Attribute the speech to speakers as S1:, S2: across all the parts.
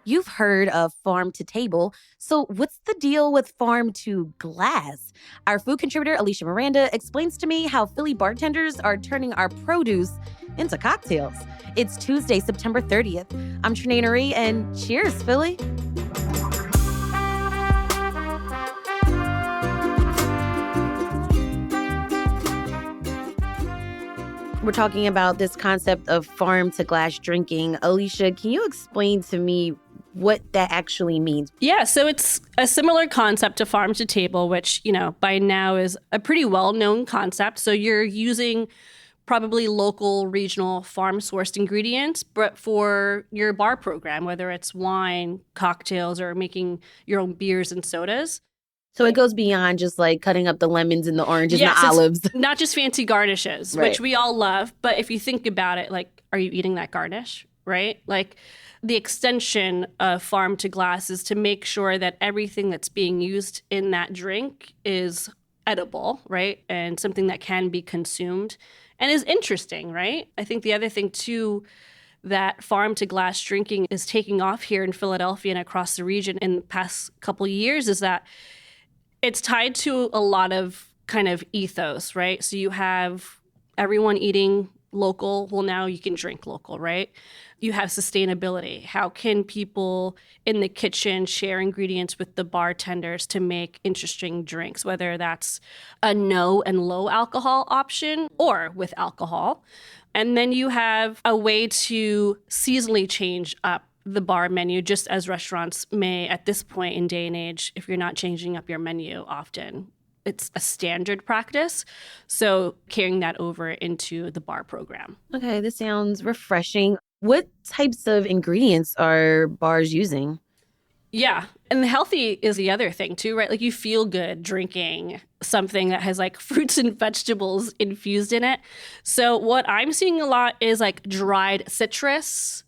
S1: You've heard of farm to table. So, what's the deal with farm to glass? Our food contributor, Alicia Miranda, explains to me how Philly bartenders are turning our produce into cocktails. It's Tuesday, September 30th. I'm Trinae Nuri, and cheers, Philly. We're talking about this concept of farm to glass drinking. Alicia, can you explain to me what that actually means?
S2: Yeah, so it's a similar concept to farm to table, which, by now is a pretty well-known concept. So you're using probably local, regional, farm-sourced ingredients, but for your bar program, whether it's wine, cocktails, or making your own beers and sodas.
S1: So it goes beyond just like cutting up the lemons and the oranges
S2: Yes,
S1: and the olives.
S2: Not just fancy garnishes,
S1: Right.
S2: which we all love. But if you think about it, like, are you eating that garnish, right? Like, the extension of farm to glass is to make sure that everything that's being used in that drink is edible, right? And something that can be consumed and is interesting, right? I think the other thing, too, that farm to glass drinking is taking off here in Philadelphia and across the region in the past couple of years is that it's tied to a lot of kind of ethos, right? So you have everyone eating local. Well, now you can drink local, right? You have sustainability. How can people in the kitchen share ingredients with the bartenders to make interesting drinks, whether that's a no and low alcohol option or with alcohol? And then you have a way to seasonally change up the bar menu, just as restaurants may at this point in day and age, if you're not changing up your menu often. It's a standard practice. So carrying that over into the bar program.
S1: Okay, this sounds refreshing. What types of ingredients are bars using?
S2: Yeah. And healthy is the other thing too, right? Like you feel good drinking something that has like fruits and vegetables infused in it. So what I'm seeing a lot is like dried citrus,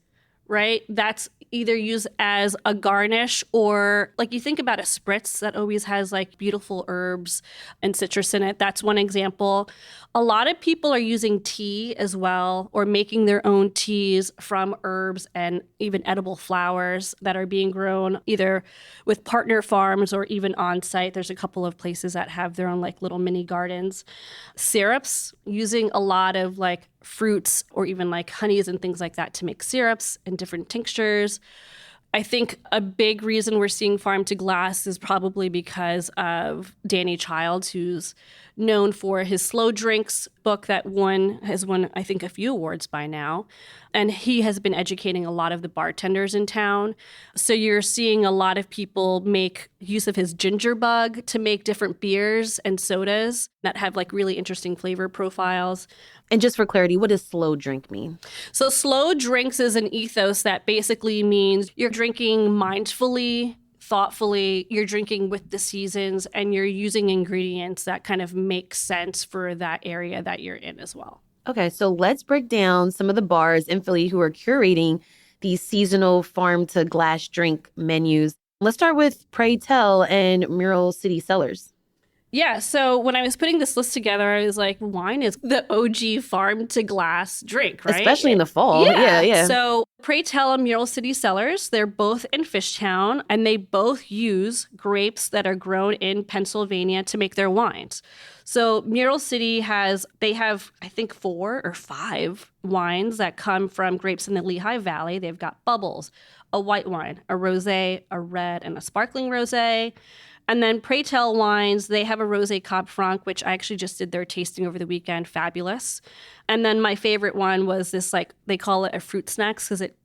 S2: right? That's either used as a garnish or like you think about a spritz that always has like beautiful herbs and citrus in it. That's one example. A lot of people are using tea as well or making their own teas from herbs and even edible flowers that are being grown either with partner farms or even on site. There's a couple of places that have their own like little mini gardens. Syrups, using a lot of like fruits or even like honeys and things like that to make syrups and different tinctures. I think a big reason we're seeing farm to glass is probably because of Danny Childs, who's known for his slow drinks book that has won, I think, a few awards by now. And he has been educating a lot of the bartenders in town. So you're seeing a lot of people make use of his ginger bug to make different beers and sodas that have like really interesting flavor profiles.
S1: And just for clarity, what does slow drink mean?
S2: So slow drinks is an ethos that basically means you're drinking mindfully, thoughtfully, you're drinking with the seasons, and you're using ingredients that kind of make sense for that area that you're in as well.
S1: Okay, so let's break down some of the bars in Philly who are curating these seasonal farm to glass drink menus. Let's start with Pray Tell and Mural City Cellars.
S2: Yeah, so when I was putting this list together, I was like, wine is the OG farm to glass drink, right?
S1: Especially in the fall. Yeah.
S2: So Pray Tell and Mural City Cellars, they're both in Fishtown, and they both use grapes that are grown in Pennsylvania to make their wines. So Mural City they have, I think, 4 or 5 wines that come from grapes in the Lehigh Valley. They've got bubbles, a white wine, a rosé, a red, and a sparkling rosé. And then Pray Tell wines, they have a Rosé Cab Franc, which I actually just did their tasting over the weekend. Fabulous. And then my favorite one was this, like, they call it a fruit snacks because it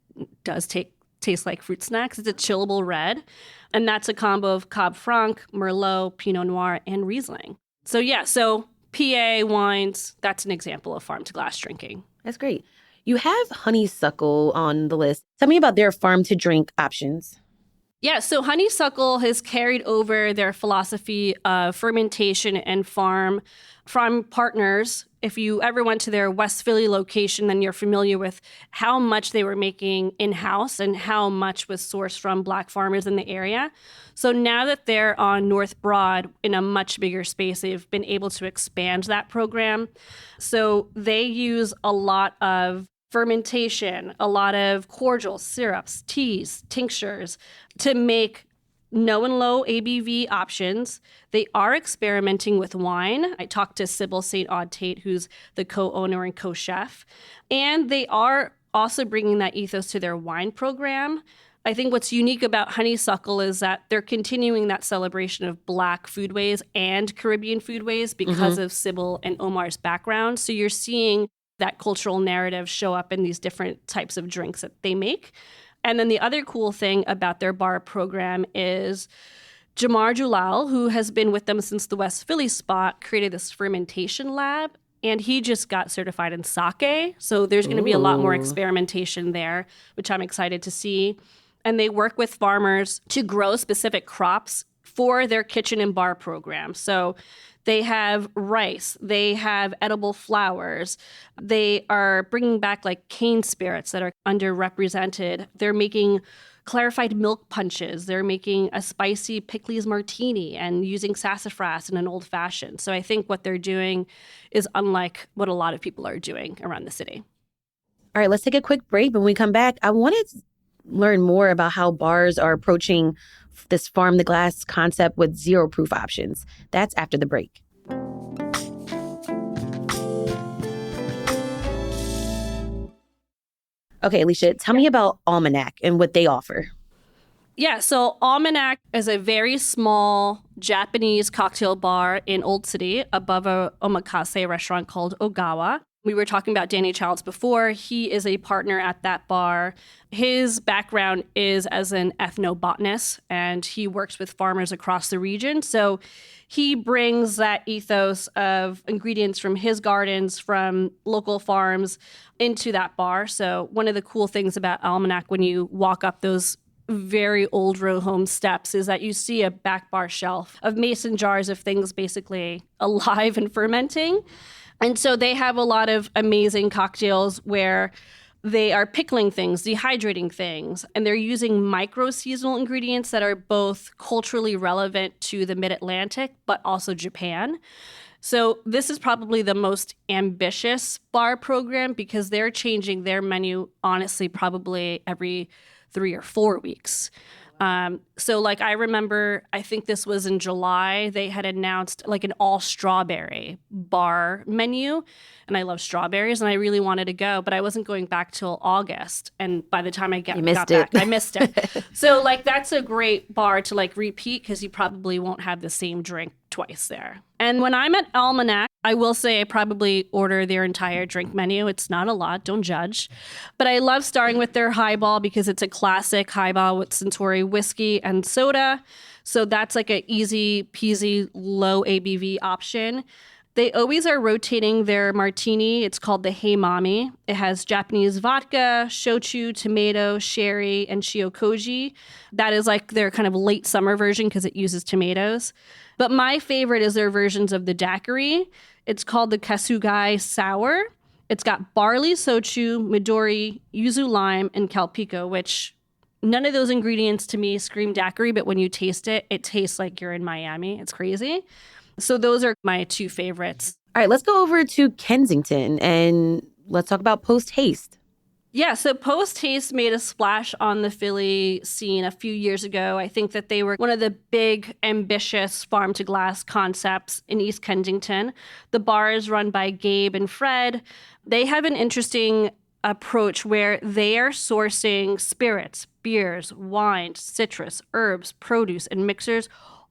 S2: does taste like fruit snacks. It's a chillable red. And that's a combo of Cab Franc, Merlot, Pinot Noir, and Riesling. So PA wines, that's an example of farm to glass drinking.
S1: That's great. You have Honeysuckle on the list. Tell me about their farm to drink options.
S2: Yeah, so Honeysuckle has carried over their philosophy of fermentation and farm from partners. If you ever went to their West Philly location, then you're familiar with how much they were making in-house and how much was sourced from Black farmers in the area. So now that they're on North Broad in a much bigger space, they've been able to expand that program. So they use a lot of fermentation, a lot of cordials, syrups, teas, tinctures to make no and low ABV options. They are experimenting with wine. I talked to Sybil St. Aud Tate, who's the co-owner and co-chef. And they are also bringing that ethos to their wine program. I think what's unique about Honeysuckle is that they're continuing that celebration of Black foodways and Caribbean foodways because of Sybil and Omar's background. So you're seeing that cultural narrative show up in these different types of drinks that they make. And then the other cool thing about their bar program is Jamar Julal, who has been with them since the West Philly spot, created this fermentation lab. And he just got certified in sake. So there's going to be a lot more experimentation there, which I'm excited to see. And they work with farmers to grow specific crops for their kitchen and bar program. So they have rice, they have edible flowers, they are bringing back like cane spirits that are underrepresented. They're making clarified milk punches. They're making a spicy pickles martini and using sassafras in an old fashioned. So I think what they're doing is unlike what a lot of people are doing around the city.
S1: All right, let's take a quick break. When we come back, I wanted to learn more about how bars are approaching this farm to glass concept with zero proof options. That's after the break. Okay, Alicia, tell me about Almanac and what they offer.
S2: Yeah, so Almanac is a very small Japanese cocktail bar in Old City above a omakase restaurant called Ogawa. We were talking about Danny Childs before. He is a partner at that bar. His background is as an ethnobotanist, and he works with farmers across the region. So he brings that ethos of ingredients from his gardens, from local farms, into that bar. So one of the cool things about Almanac when you walk up those very old row home steps is that you see a back bar shelf of mason jars of things basically alive and fermenting. And so they have a lot of amazing cocktails where they are pickling things, dehydrating things, and they're using micro-seasonal ingredients that are both culturally relevant to the Mid-Atlantic, but also Japan. So this is probably the most ambitious bar program because they're changing their menu, honestly, probably every 3 or 4 weeks. So like I remember, I think this was in July, they had announced like an all strawberry bar menu. And I love strawberries and I really wanted to go, but I wasn't going back till August. And by the time I got back, I missed it. So like that's a great bar to like repeat because you probably won't have the same drink twice there. And when I'm at Almanac, I will say I probably order their entire drink menu. It's not a lot, don't judge. But I love starting with their highball because it's a classic highball with Centauri whiskey and soda. So that's like an easy peasy, low ABV option. They always are rotating their martini. It's called the Hey Mami. It has Japanese vodka, shochu, tomato, sherry, and shiokoji. That is like their kind of late summer version because it uses tomatoes. But my favorite is their versions of the daiquiri. It's called the Kasugai Sour. It's got barley, sochu, midori, yuzu lime, and calpico, which none of those ingredients to me scream daiquiri, but when you taste it, it tastes like you're in Miami. It's crazy. So those are my two favorites.
S1: All right, let's go over to Kensington and let's talk about Post Haste.
S2: Yeah, so Post Haste made a splash on the Philly scene a few years ago. I think that they were one of the big, ambitious farm to glass concepts in East Kensington. The bar is run by Gabe and Fred. They have an interesting approach where they are sourcing spirits, beers, wines, citrus, herbs, produce, and mixers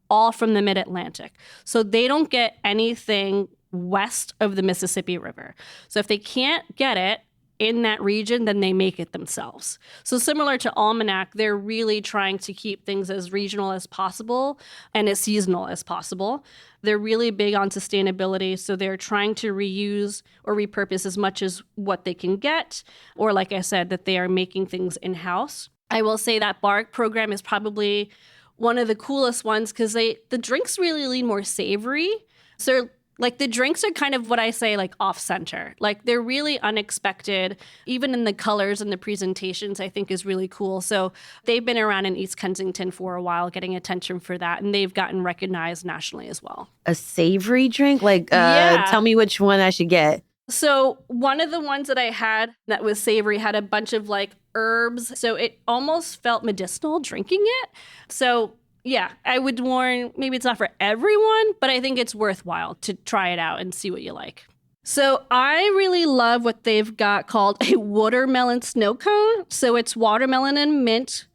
S2: all from the Mid-Atlantic. So they don't get anything west of the Mississippi River. So if they can't get it in that region, then they make it themselves. So similar to Almanac, they're really trying to keep things as regional as possible and as seasonal as possible. They're really big on sustainability, so they're trying to reuse or repurpose as much as what they can get, or like I said, that they are making things in-house. I will say that bar program is probably one of the coolest ones because the drinks really lean more savory. So like the drinks are kind of what I say like off center. Like they're really unexpected. Even in the colors and the presentations, I think is really cool. So they've been around in East Kensington for a while, getting attention for that. And they've gotten recognized nationally as well.
S1: A savory drink? Like,
S2: Yeah.
S1: Tell me which one I should get.
S2: So one of the ones that I had that was savory had a bunch of like herbs. So it almost felt medicinal drinking it. So yeah, I would warn maybe it's not for everyone, but I think it's worthwhile to try it out and see what you like. So I really love what they've got called a watermelon snow cone. So it's watermelon and mint.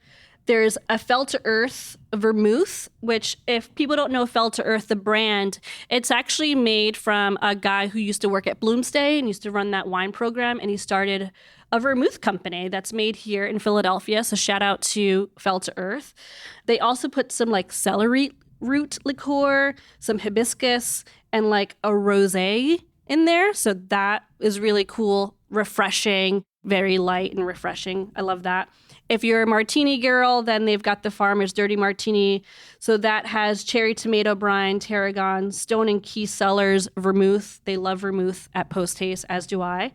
S2: There's a Fell to Earth vermouth, which if people don't know Fell to Earth, the brand, it's actually made from a guy who used to work at Bloomsday and used to run that wine program. And he started a vermouth company that's made here in Philadelphia. So shout out to Fell to Earth. They also put some like celery root liqueur, some hibiscus, and like a rosé in there. So that is really cool, refreshing, very light and refreshing. I love that. If you're a martini girl, then they've got the Farmer's Dirty Martini. So that has cherry tomato brine, tarragon, Stone and Key Cellars vermouth. They love vermouth at Post Haste, as do I.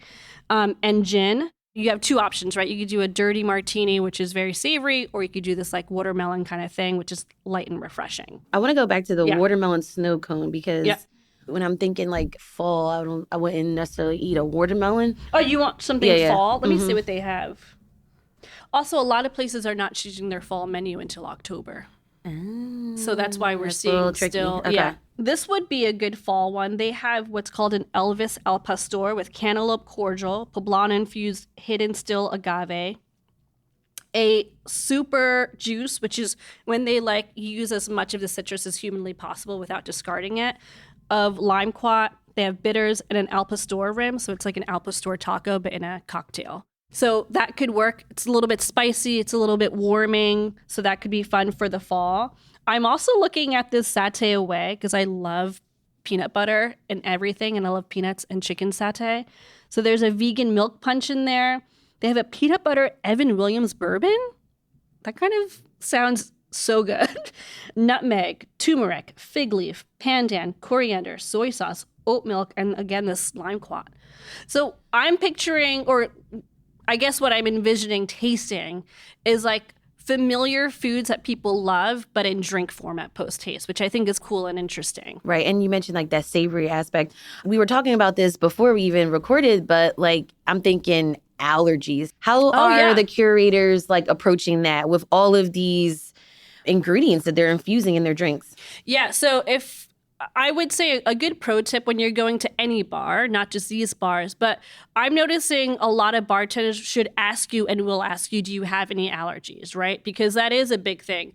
S2: And gin. You have two options, right? You could do a dirty martini, which is very savory, or you could do this like watermelon kind of thing, which is light and refreshing.
S1: I want to go back to the watermelon snow cone because when I'm thinking like fall, I wouldn't necessarily eat a watermelon.
S2: Oh, you want something fall? Let me see what they have. Also, a lot of places are not choosing their fall menu until October. So that's why we're seeing still. Okay. Yeah. This would be a good fall one. They have what's called an Elvis al Pastor with cantaloupe cordial, poblano infused hidden still agave, a super juice, which is when they like use as much of the citrus as humanly possible without discarding it, of lime quat. They have bitters and an al pastor rim. So it's like an al pastor taco, but in a cocktail. So that could work. It's a little bit spicy. It's a little bit warming. So that could be fun for the fall. I'm also looking at this satay away because I love peanut butter and everything. And I love peanuts and chicken satay. So there's a vegan milk punch in there. They have a peanut butter Evan Williams bourbon. That kind of sounds so good. Nutmeg, turmeric, fig leaf, pandan, coriander, soy sauce, oat milk, and again, this lime quat. So I'm picturing, or I guess what I'm envisioning tasting is like familiar foods that people love, but in drink format post haste, which I think is cool and interesting.
S1: Right. And you mentioned like that savory aspect. We were talking about this before we even recorded, but like I'm thinking allergies. How are the curators like approaching that with all of these ingredients that they're infusing in their drinks?
S2: Yeah. So if I would say a good pro tip when you're going to any bar, not just these bars, but I'm noticing a lot of bartenders should ask you and will ask you, do you have any allergies, right? Because that is a big thing.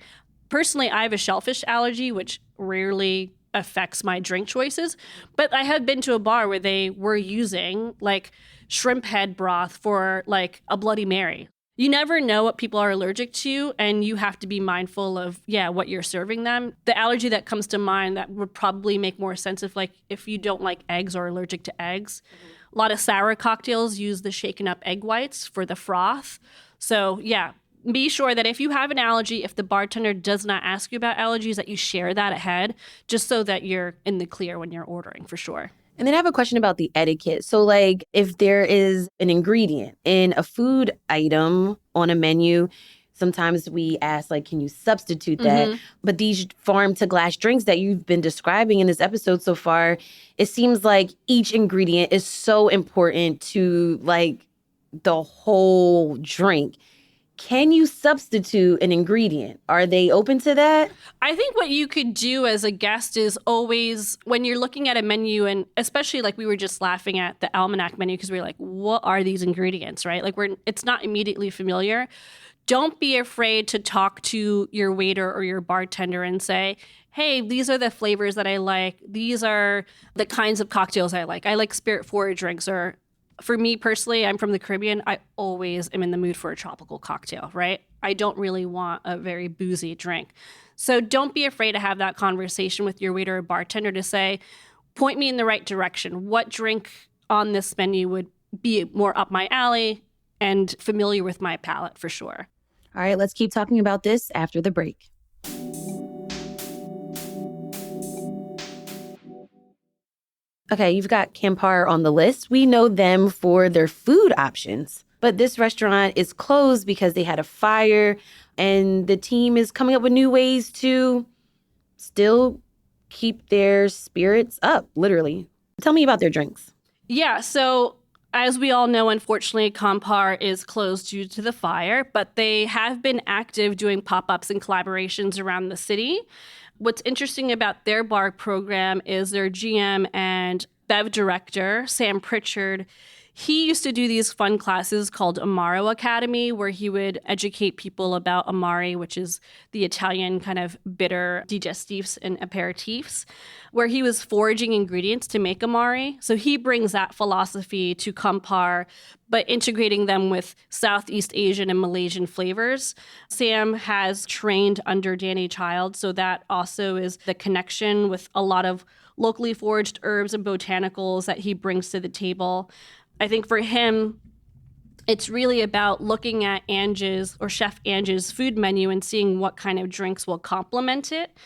S2: Personally, I have a shellfish allergy, which rarely affects my drink choices. But I have been to a bar where they were using like shrimp head broth for like a Bloody Mary. You never know what people are allergic to, and you have to be mindful of, what you're serving them. The allergy that comes to mind that would probably make more sense if you don't like eggs or allergic to eggs. Mm-hmm. A lot of sour cocktails use the shaken up egg whites for the froth. So be sure that if you have an allergy, if the bartender does not ask you about allergies, that you share that ahead, just so that you're in the clear when you're ordering for sure.
S1: And then I have a question about the etiquette. So like if there is an ingredient in a food item on a menu, sometimes we ask like, can you substitute that? Mm-hmm. But these farm to glass drinks that you've been describing in this episode so far, it seems like each ingredient is so important to like the whole drink. Can you substitute an ingredient? Are they open to that?
S2: I think what you could do as a guest is always, when you're looking at a menu, and especially like we were just laughing at the almanac menu because we were like, what are these ingredients, right? Like it's not immediately familiar. Don't be afraid to talk to your waiter or your bartender and say, hey, these are the flavors that I like. These are the kinds of cocktails I like. I like spirit forward drinks, or for me personally, I'm from the Caribbean. I always am in the mood for a tropical cocktail, right? I don't really want a very boozy drink. So don't be afraid to have that conversation with your waiter or bartender to say, point me in the right direction. What drink on this menu would be more up my alley and familiar with my palate for sure.
S1: All right, let's keep talking about this after the break. Okay, you've got Campar on the list. We know them for their food options, but this restaurant is closed because they had a fire, and the team is coming up with new ways to still keep their spirits up, literally. Tell me about their drinks.
S2: Yeah, so as we all know, unfortunately, Compar is closed due to the fire, but they have been active doing pop-ups and collaborations around the city. What's interesting about their bar program is their GM and Bev director, Sam Pritchard. He used to do these fun classes called Amaro Academy, where he would educate people about Amari, which is the Italian kind of bitter digestifs and aperitifs, where he was foraging ingredients to make Amari. So he brings that philosophy to Kampar, but integrating them with Southeast Asian and Malaysian flavors. Sam has trained under Danny Child, so that also is the connection with a lot of locally foraged herbs and botanicals that he brings to the table. I think for him, it's really about looking at Ange's or Chef Ange's food menu and seeing what kind of drinks will complement it.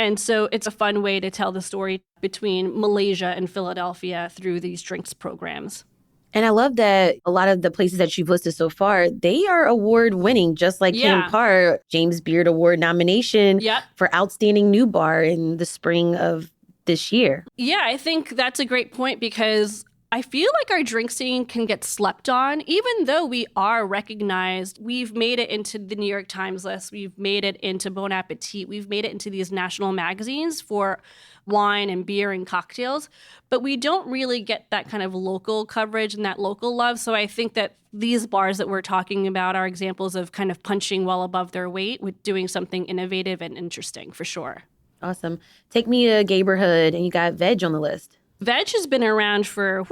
S2: And so it's a fun way to tell the story between Malaysia and Philadelphia through these drinks programs.
S1: And I love that a lot of the places that you've listed so far, they are award winning, just like Kampar, James Beard Award nomination for Outstanding New Bar in the spring of this year.
S2: Yeah, I think that's a great point because I feel like our drink scene can get slept on, even though we are recognized. We've made it into the New York Times list. We've made it into Bon Appetit. We've made it into these national magazines for wine and beer and cocktails. But we don't really get that kind of local coverage and that local love. So I think that these bars that we're talking about are examples of kind of punching well above their weight with doing something innovative and interesting for sure.
S1: Awesome. Take me to Gayborhood, and you got veg on the list.
S2: Veg has been around for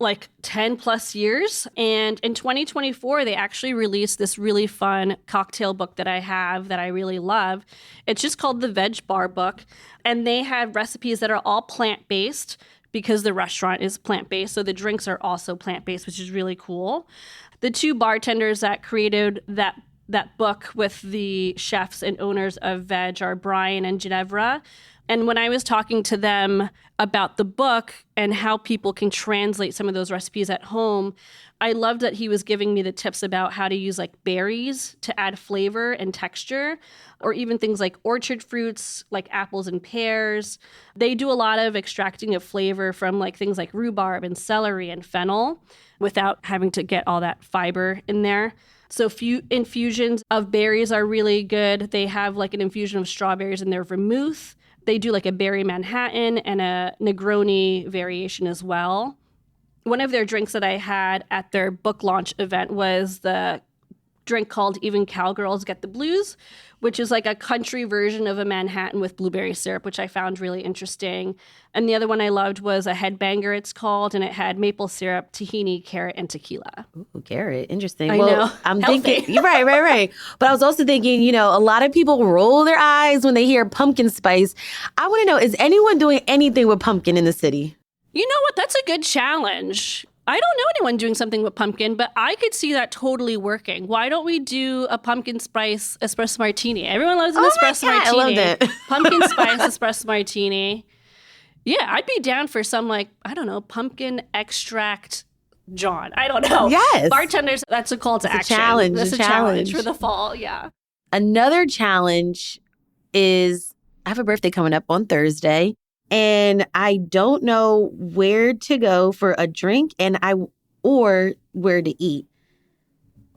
S2: like 10 plus years. And in 2024, they actually released this really fun cocktail book that I have that I really love. It's just called the Veg Bar Book. And they have recipes that are all plant-based because the restaurant is plant-based. So the drinks are also plant-based, which is really cool. The two bartenders that created that book with the chefs and owners of Veg are Brian and Ginevra. And when I was talking to them about the book and how people can translate some of those recipes at home, I loved that he was giving me the tips about how to use like berries to add flavor and texture, or even things like orchard fruits, like apples and pears. They do a lot of extracting of flavor from like things like rhubarb and celery and fennel without having to get all that fiber in there. So few infusions of berries are really good. They have like an infusion of strawberries in their vermouth. They do like a berry Manhattan and a Negroni variation as well. One of their drinks that I had at their book launch event was the drink called Even Cowgirls Get the Blues, which is like a country version of a Manhattan with blueberry syrup, which I found really interesting. And the other one I loved was a Headbanger, it's called, and it had maple syrup, tahini, carrot, and tequila.
S1: Ooh, carrot. Interesting.
S2: I know.
S1: I'm
S2: Healthy.
S1: thinking, you're right. But I was also thinking, a lot of people roll their eyes when they hear pumpkin spice. I want to know, is anyone doing anything with pumpkin in the city?
S2: You know what? That's a good challenge. I don't know anyone doing something with pumpkin, but I could see that totally working. Why don't we do a pumpkin spice espresso martini? Everyone loves an espresso martini.
S1: I love that.
S2: Pumpkin spice espresso martini. Yeah, I'd be down for some pumpkin extract John. I don't know.
S1: Yes.
S2: Bartenders, that's a call to action. That's a challenge for the fall, yeah.
S1: Another challenge is I have a birthday coming up on Thursday. And I don't know where to go for a drink or where to eat.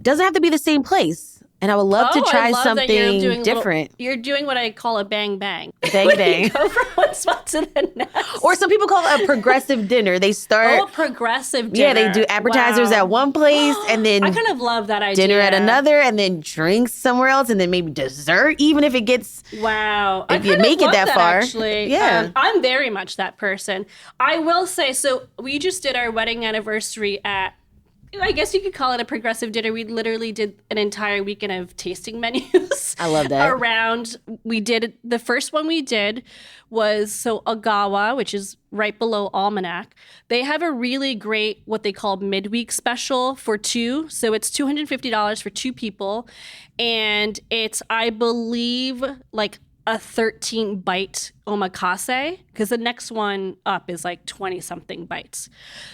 S1: Doesn't have to be the same place. And I would love to try something different.
S2: You're doing what I call a bang bang.
S1: Bang bang.
S2: You go from one spot to the next.
S1: Or some people call it a progressive dinner. They start.
S2: Oh, progressive dinner.
S1: Yeah, they do appetizers at one place and then
S2: I kind of love that idea.
S1: Dinner at another and then drinks somewhere else and then maybe dessert, even if it gets.
S2: Wow.
S1: If you make it that far.
S2: Actually.
S1: Yeah.
S2: I'm very much that person. I will say, so we just did our wedding anniversary at, I guess you could call it a progressive dinner. We literally did an entire weekend of tasting menus.
S1: I love that.
S2: The first one we did was Agawa, which is right below Almanac. They have a really great, what they call midweek special for two. So it's $250 for two people. And it's, I believe, like a 13-bite omakase, because the next one up is like 20-something bites.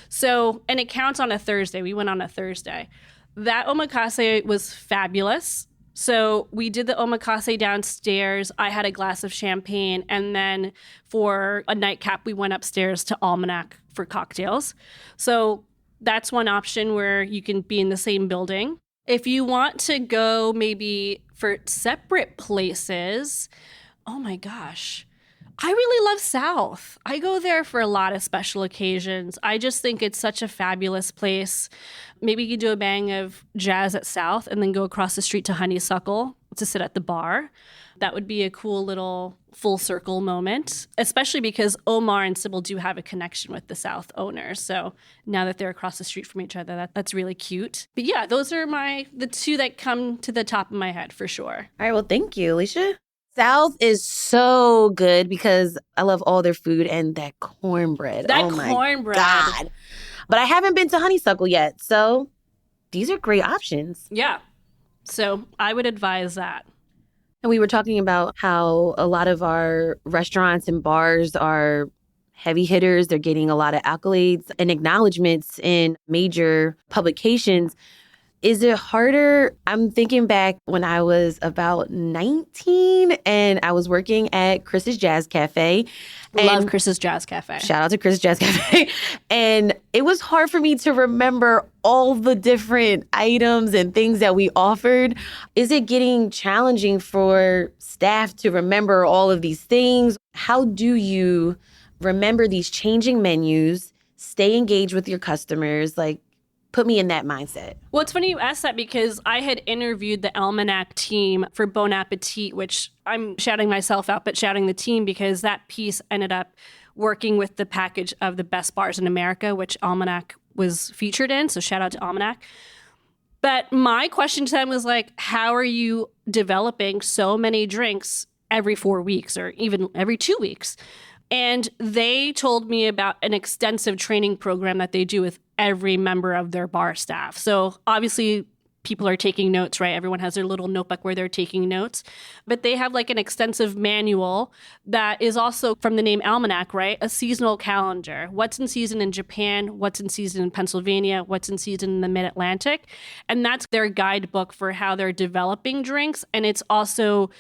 S2: So, and it counts on a Thursday. We went on a Thursday. That omakase was fabulous. So we did the omakase downstairs. I had a glass of champagne. And then for a nightcap, we went upstairs to Almanac for cocktails. So that's one option where you can be in the same building. If you want to go maybe for separate places, oh my gosh, I really love South. I go there for a lot of special occasions. I just think it's such a fabulous place. Maybe you do a bang of jazz at South and then go across the street to Honeysuckle to sit at the bar. That would be a cool little full circle moment, especially because Omar and Sybil do have a connection with the South owners. So now that they're across the street from each other, that's really cute. But yeah, those are the two that come to the top of my head for sure.
S1: All right, well, thank you, Alicia. South is so good because I love all their food and that cornbread.
S2: That cornbread.
S1: God. But I haven't been to Honeysuckle yet, so these are great options.
S2: Yeah. So I would advise that.
S1: And we were talking about how a lot of our restaurants and bars are heavy hitters. They're getting a lot of accolades and acknowledgments in major publications. Is it harder? I'm thinking back when I was about 19 and I was working at Chris's Jazz Cafe.
S2: Love Chris's Jazz Cafe.
S1: Shout out to Chris's Jazz Cafe. And it was hard for me to remember all the different items and things that we offered. Is it getting challenging for staff to remember all of these things? How do you remember these changing menus, stay engaged with your customers? Like, put me in that mindset.
S2: Well, it's funny you asked that because I had interviewed the Almanac team for Bon Appetit, which I'm shouting myself out, but shouting the team because that piece ended up working with the package of the best bars in America, which Almanac was featured in. So shout out to Almanac. But my question to them was like, how are you developing so many drinks every 4 weeks or even every 2 weeks? And they told me about an extensive training program that they do with every member of their bar staff. So obviously people are taking notes, right? Everyone has their little notebook where they're taking notes. But they have like an extensive manual that is also from the name Almanac, right? A seasonal calendar. What's in season in Japan? What's in season in Pennsylvania? What's in season in the Mid-Atlantic? And that's their guidebook for how they're developing drinks. And it's also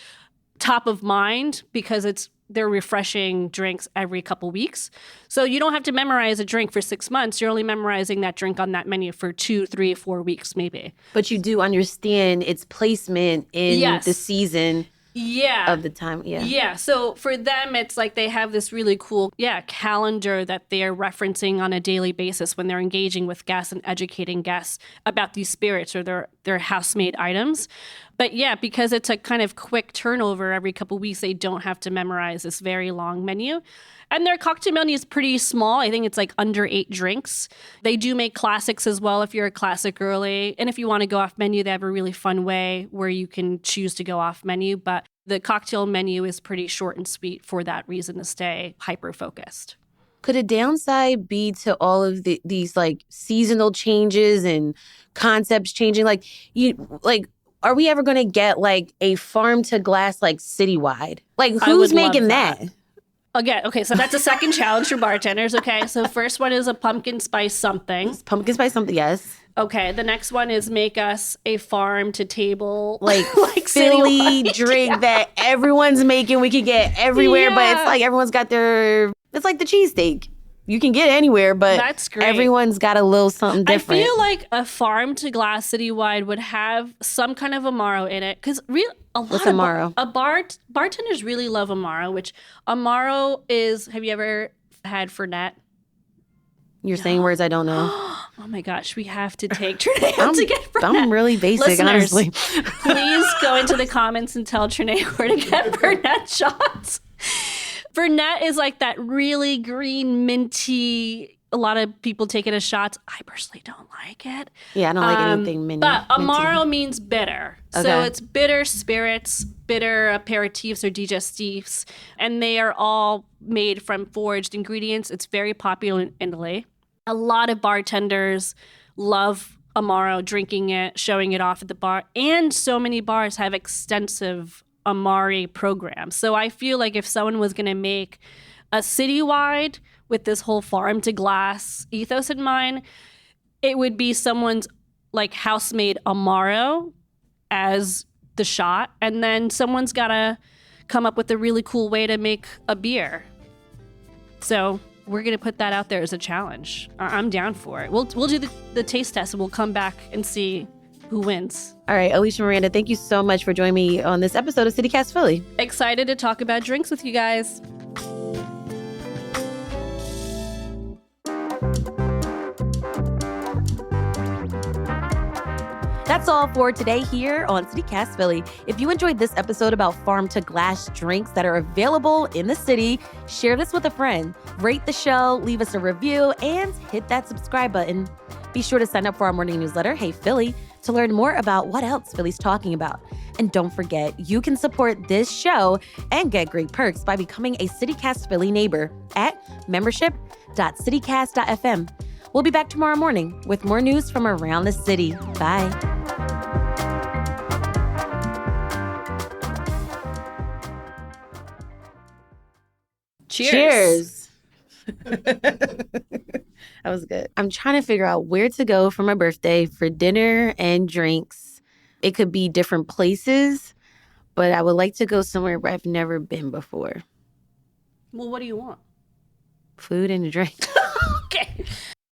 S2: top of mind because they're refreshing drinks every couple weeks. So you don't have to memorize a drink for 6 months. You're only memorizing that drink on that menu for 2, 3, 4 weeks, maybe.
S1: But you do understand its placement in the season of the time.
S2: Yeah. So for them, it's like they have this really cool, calendar that they are referencing on a daily basis when they're engaging with guests and educating guests about these spirits or their house-made items. But yeah, because it's a kind of quick turnover every couple weeks, they don't have to memorize this very long menu. And their cocktail menu is pretty small. I think it's like under 8 drinks. They do make classics as well if you're a classic girly. And if you want to go off menu, they have a really fun way where you can choose to go off menu. But the cocktail menu is pretty short and sweet for that reason to stay hyper-focused.
S1: Could a downside be to all of these like seasonal changes and concepts changing? Are we ever going to get like a farm to glass like citywide? Like who's making that?
S2: Again, okay, so that's a second challenge for bartenders. Okay, so the first one is a pumpkin spice something.
S1: Pumpkin spice something, yes.
S2: Okay, the next one is make us a farm to table
S1: like Philly drink that everyone's making. We can get everywhere, but it's like everyone's got it's like the cheesesteak. You can get anywhere, but
S2: that's great.
S1: Everyone's got a little something different.
S2: I feel like a farm to glass citywide would have some kind of Amaro in it. Because
S1: what's Amaro?
S2: Bartenders really love Amaro, which Amaro is, have you ever had Fernet?
S1: You're saying words I don't know.
S2: Oh my gosh, we have to take Trinae out to get Fernet.
S1: I'm really basic,
S2: Listeners,
S1: honestly.
S2: Please go into the comments and tell Trinae where to get Fernet shots. Fernet is like that really green, minty, a lot of people take it as shots. I personally don't like it.
S1: Yeah, I don't like anything minty.
S2: But Amaro means bitter.
S1: Okay.
S2: So it's bitter spirits, bitter aperitifs or digestifs, and they are all made from foraged ingredients. It's very popular in Italy. A lot of bartenders love Amaro, drinking it, showing it off at the bar, and so many bars have extensive Amari program. So I feel like if someone was going to make a citywide with this whole farm to glass ethos in mind, it would be someone's like house-made Amaro as the shot, and then someone's got to come up with a really cool way to make a beer. So we're going to put that out there as a challenge. I'm down for it. We'll do the taste test, and we'll come back and see who wins.
S1: All right, Alicia Miranda, thank you so much for joining me on this episode of CityCast Philly.
S2: Excited to talk about drinks with you guys.
S1: That's all for today here on CityCast Philly. If you enjoyed this episode about farm to glass drinks that are available in the city, share this with a friend. Rate the show, leave us a review, and hit that subscribe button. Be sure to sign up for our morning newsletter, Hey Philly, to learn more about what else Philly's talking about. And don't forget, you can support this show and get great perks by becoming a CityCast Philly neighbor at membership.citycast.fm. We'll be back tomorrow morning with more news from around the city. Bye. Cheers. That was good. I'm trying to figure out where to go for my birthday for dinner and drinks. It could be different places, but I would like to go somewhere where I've never been before.
S2: Well, what do you want?
S1: Food and drink.
S2: Okay.